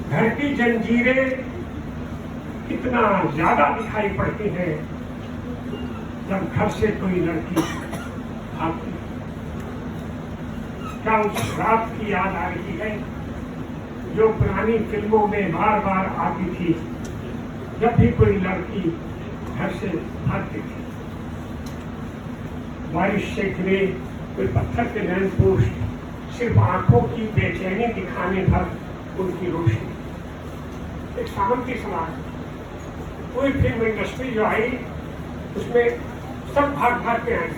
घर की जंजीरें कितना ज्यादा दिखाई पड़ती है जब घर से कोई लड़की भागती है। क्या उस रात की याद आ रही है जो पुरानी फिल्मों में बार बार आती थी जब भी कोई लड़की घर से भागती थी? बारिश से घिरे कोई पत्थर के लैंप पोस्ट सिर्फ आंखों की बेचैनी दिखाने भर उनकी रोशनी। एक शांति समाज कोई फिल्म इंडस्ट्री जो आई उसमें सब भाग भाग के आए।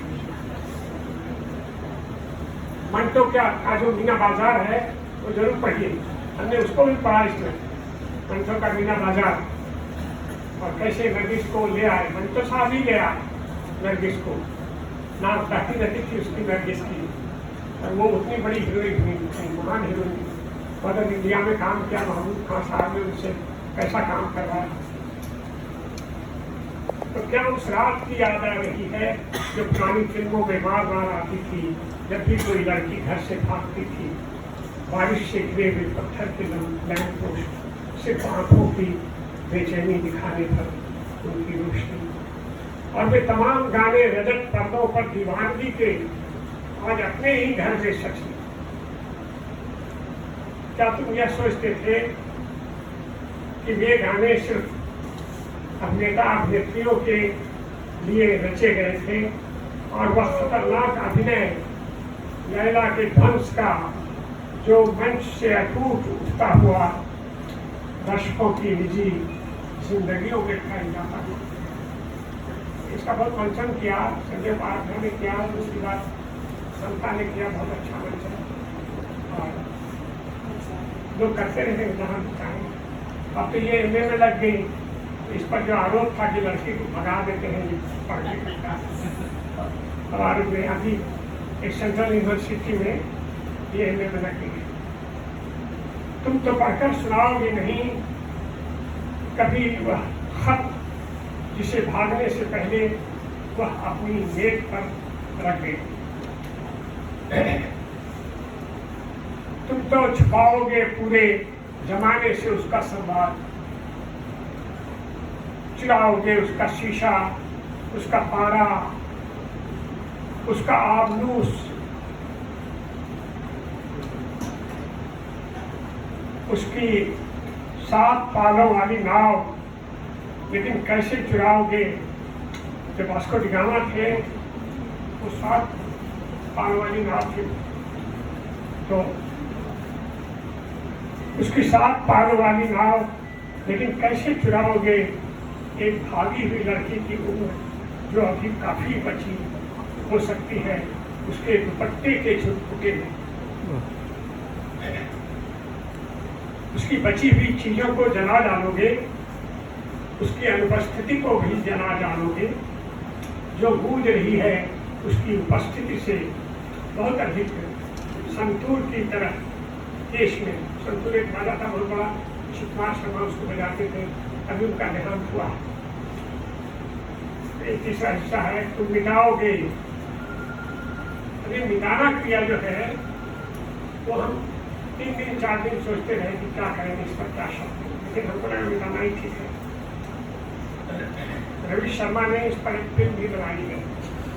मंटो का जो मीना बाजार है वो जरूर पढ़िए, हमने उसको भी पढ़ा इसमें। मंटो का मीना बाजार और कैसे नरगिस को ले आए, मंटो साहब ही ले आए नरगिस को। नाम काफी रहती थी उसकी नरगिस की और वो उतनी बड़ी हीरोइन हुई, महान हीरोइन। मदर इंडिया में काम किया, महमूद खान साहब ने उनसे कैसा काम करवाया। तो क्या उस रात की याद आ रही है जो पुरानी फिल्मों में बार बार आती थी जब भी कोई लड़की घर से भागती थी? बारिश से घिरे हुए पत्थर के लैंप पोस्ट सिर्फ आंखों की बेचैनी दिखाने पर उनकी रोशनी। और वे तमाम गाने रजत पर्दों पर दीवानगी के आज अपने ही घर में सची। क्या तुम यह सोचते थे कि वे गाने सिर्फ अभिनेता अभिनेत्रियों के लिए रचे गए थे और वह खतरनाक अभिनय लैला के ध्वंस का जो मंच से अटूट उठता हुआ दर्शकों की निजी जिंदगियों में फैल जाता है? इसका बहुत मंचन किया संजय पाठक ने किया, उसके बाद समता ने किया, बहुत अच्छा मंचन और लोग करते रहे जहाँ चाहें। अब तो ये एमए में लग गई, इस पर जो आरोप था कि लड़की को भगा देते हैं पढ़ने का, और में अभी एक सेंट्रल यूनिवर्सिटी में ये एमए में लग गई। तुम तो पढ़कर सुनाओगे नहीं कभी वह खत जिसे भागने से पहले वह अपनी मेज पर रख गई। तुम तो छुपाओगे पूरे जमाने से उसका संवाद, चुराओगे उसका शीशा, उसका पारा, उसका आबनूस, उसकी 7 पालों वाली नाव। लेकिन कैसे चुराओगे? जब वास्को डी गामा थे वो 7 पालों वाली नाव थी, तो उसकी 7 पालों वाली नाव, लेकिन कैसे चुराओगे एक भागी हुई लड़की की उम्र जो अभी काफी बची हो सकती है उसके दुपट्टे के झुटपुटे में? उसकी बची हुई चीजों को जला डालोगे, उसकी अनुपस्थिति को भी जला डालोगे। जो गूंज रही है उसकी उपस्थिति से बहुत अधिक संतूर की तरह देश में। संतूर एक राजा था बहुत बड़ा, शिवकुमार शर्मा उसको बजाते थे, अभी उनका देहांत हुआ। एक तीसरा हिस्सा है तुम मिटाओगे। अभी मिटाना क्रिया जो है वो हम 3 दिन 4 दिन सोचते रहे कि क्या करेंगे, इस पर क्या शब्द, लेकिन हमको लगा मिटाना ही ठीक है। रवि शर्मा ने इस पर एक फिल्म भी बनाई है,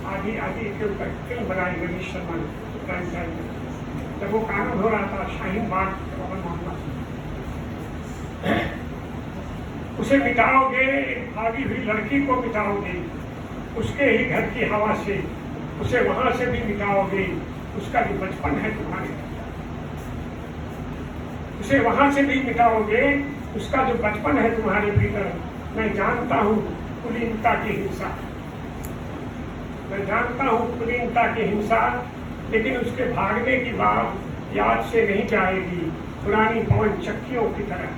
आधी के ऊपर फिल्म बनाई रवि शर्मा ने प्राइम टाइम में। जब वो कानून हो रहा था शाहीन बाग पवन मोहम्मद, उसे मिटाओगे, एक भागी हुई लड़की को मिटाओगे उसके ही घर की हवा से, उसे वहां से भी मिटाओगे, उसका जो बचपन है तुम्हारे, उसे वहां से भी मिटाओगे, उसका जो बचपन है तुम्हारे भीतर। मैं जानता हूँ कुलीनता की हिंसा, मैं जानता हूँ कुलीनता की हिंसा, लेकिन उसके भागने की बात याद से नहीं जाएगी पुरानी पवन चक्कियों की तरह।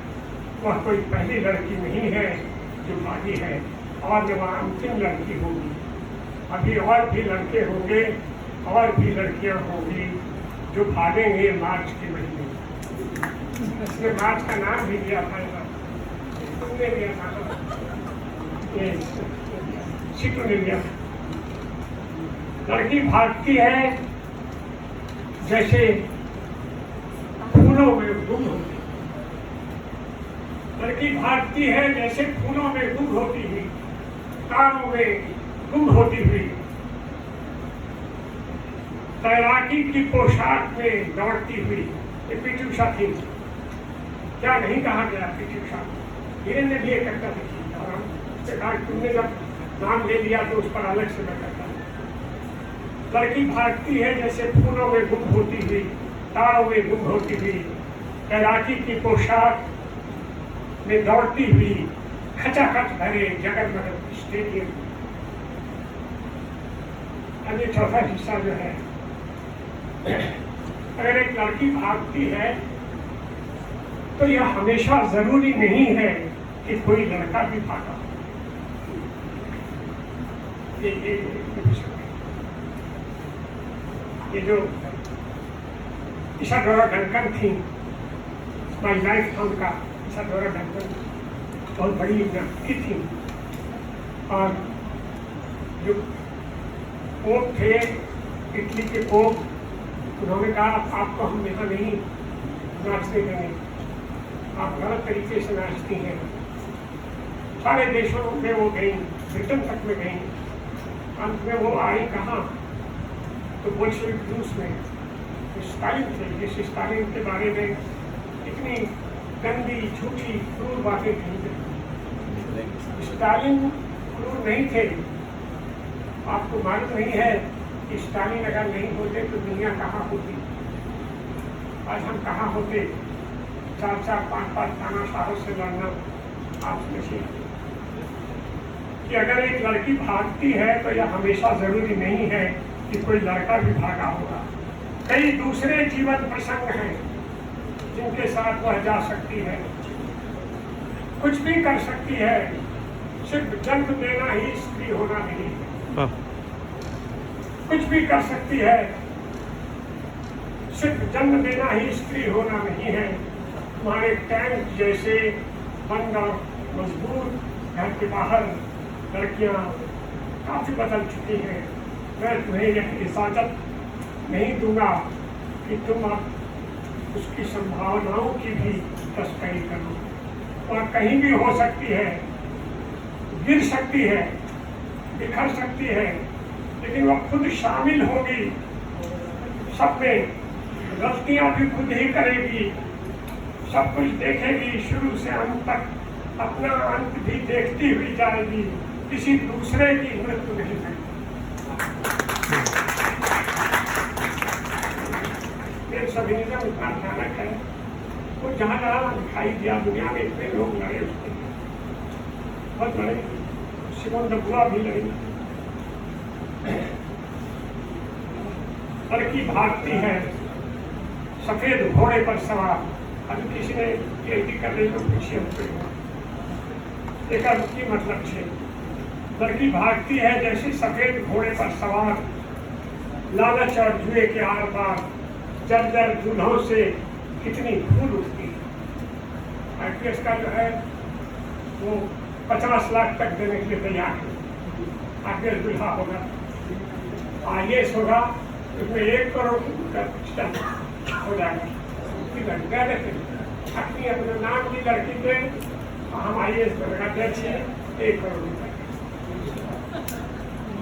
वह कोई पहली लड़की नहीं है जो भागी है, और जब वह अंतिम लड़की होगी। अभी और भी लड़के होंगे और भी लड़कियां होंगी जो भागेंगे मार्च के महीने। इसने मार्च का नाम भी दिया था, तुमने दिया था, सीटू ने दिया। लड़की भागती है जैसे फूलों फूलों में गुम होती, लड़की भागती है जैसे फूलों में गुम होती हुई, तारों में गुम होती हुई, तैराकी की पोशाक में दौड़ती हुई। ये पीटी उषा थी, क्या नहीं कहा गया पीटी उषा? हिरन ने भी ये करता था और उससे कहा तुमने जब नाम ले लिया तो उस पर अलग से मैं करता। लड़की भागती है जैसे फूलों में गुम होती हुई, तारों में गुम होती हुई, तैराकी की पोशाक में दौड़ती हुई, खचाखच भरे जगमग स्टेडियम। अब ये चौथा हिस्सा जो है, अगर एक लड़की भागती है तो यह हमेशा जरूरी नहीं है कि कोई लड़का भी भागा। ये जो इसाडोरा डंकन थी, माई लाइफ था उनका, इसाडोरा डंकन बहुत बड़ी व्यक्ति थी। और जो पोप थे, इटली के पोप, उन्होंने कहा आपको हम यहाँ नहीं नाचने देंगे, आप गलत तरीके से नाचती हैं। सारे देशों में वो गई, ब्रिटेन तक में गई, अंत में वो आई कहाँ? तो बोल्शेविक रूस में स्टालिन थे, जिस स्टालिन के बारे में इतनी गंदी झूठी क्रूर बातें कही। स्टालिन क्रूर नहीं थे, आपको मालूम नहीं है कि स्टालिन अगर नहीं होते तो दुनिया कहाँ होती, आज हम कहाँ होते? 4-4, 5-5 तानाशाहों से लड़ना आपस में सीख। कि अगर एक लड़की भागती है तो यह हमेशा जरूरी नहीं है कि कोई लड़का भी भागा होगा। कई दूसरे जीवन प्रसंग हैं जिनके साथ वह जा सकती है, कुछ भी कर सकती है, सिर्फ जन्म देना ही स्त्री होना नहीं है। कुछ भी कर सकती है, सिर्फ जन्म देना ही स्त्री होना नहीं है। तुम्हारे टैंक जैसे बंद और मजबूत घर के बाहर लड़कियां काफी बदल चुकी हैं। मैं तुम्हें यह इजाजत नहीं दूंगा कि तुम अब उसकी संभावनाओं की भी तस्करी करो। और कहीं भी हो सकती है, गिर सकती है, बिखर सकती है, लेकिन वह खुद शामिल होगी सब में, गलतियां भी खुद ही करेगी, सब कुछ देखेगी शुरू से अंत तक, अपना अंत भी देखती हुई जाएगी, किसी दूसरे की मृत्यु नहीं करेगी। सविनिज्म इतना भयानक है, वो जहाँ जहाँ दिखाई दिया दुनिया में इतने लोग लड़े उसके बहुत लड़े, सिमोन द बुआ भी लड़ी। लड़की भागती है सफेद घोड़े पर सवार। अभी किसी ने पीएचडी कर रही तो पीछे एक की मतलब है, लड़की भागती है जैसे सफेद घोड़े पर सवार, लालच और जुए के आर पार, जर्जर दूल्हों से कितनी फूल उठती है। आईपीएस का जो है वो 50 लाख तक देने के लिए तैयार है। आईपीएस दूल्हा होगा, आईएएस होगा, उसमें 1 करोड़ हो जाएगा। अपनी अपना नाम की लड़की पे हम आईएएस बनेगा, जज है 1 करोड़ रुपए।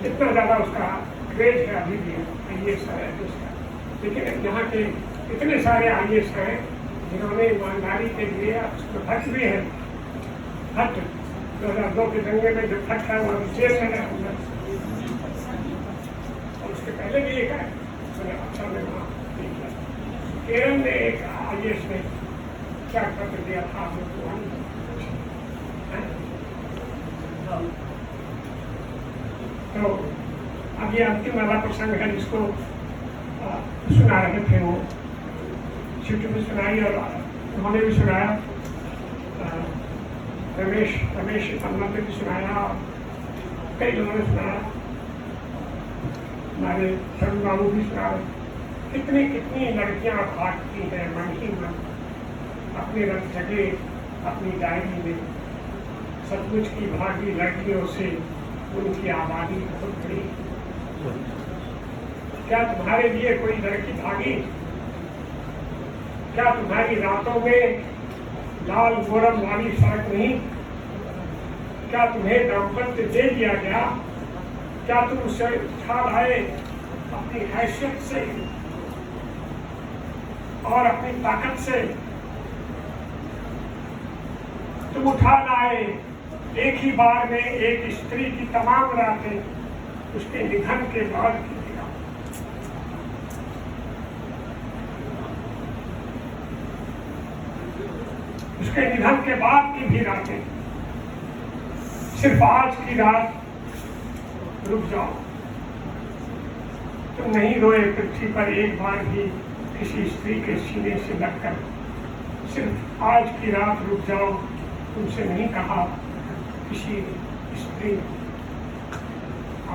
इतना ज्यादा उसका क्रेज है अभी भी आईएएस है। लेकिन यहाँ के इतने सारे आईएएस हैं जिन्होंने ईमानदारी के लिए भट्ट भी है। भट्ट 2002 के दंगे में जो भट्ट है वो जेल में रहा, और उसके पहले भी एक है केरल में एक आईएएस ने क्या पत्र दिया था तो अब ये अंतिम वाला प्रसंग है जिसको सुना रहे थे। वो शिव भी सुनाई और उन्होंने भी सुनाया, रमेश पन्ना ने भी सुनाया, कई लोगों ने सुनाया, हमारे शरण बाबू भी सुना रहे। कितनी कितनी लड़कियां भागती हैं मन ही मन अपने रंग जगे अपनी डायरी में। सचमुच की भागी लड़कियों से उनकी आबादी बहुत बड़ी। क्या तुम्हारे लिए कोई लड़की भागी? क्या तुम्हारी रातों में लाल गोरम वाली सड़क नहीं? क्या तुम्हें दाम्पत्य दे दिया गया? क्या तुम उसे उठा लाए अपनी हैसियत से और अपनी ताकत से? तुम उठा लाए एक ही बार में एक स्त्री की तमाम रातें, उसके निधन के बाद की रात। उसके निधन के बाद की भी रातें। सिर्फ आज की रात रुक जाओ। तुम नहीं रोए पृथ्वी पर एक बार भी किसी स्त्री के सीने से लगकर। सिर्फ आज की रात रुक जाओ, तुमसे नहीं कहा किसी स्त्री।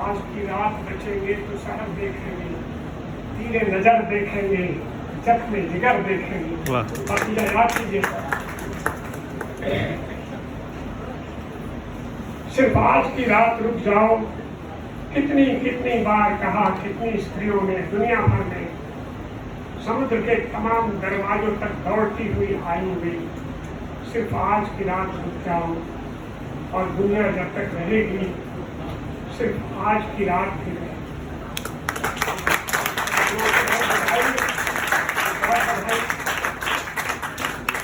आज की रात बचेंगे तो शहर देखेंगे, तीरे नजर देखेंगे, जख्म जिगर देखेंगे। बाकी याद कीजिए, सिर्फ आज की रात रुक जाओ। कितनी कितनी बार कहा, कितनी स्त्रियों ने दुनिया भर में समुद्र के तमाम दरवाजों तक दौड़ती हुई आई हुई। सिर्फ आज की रात रुक जाओ, और दुनिया जब तक रहेगी सिर्फ आज की रात भी रहेगी।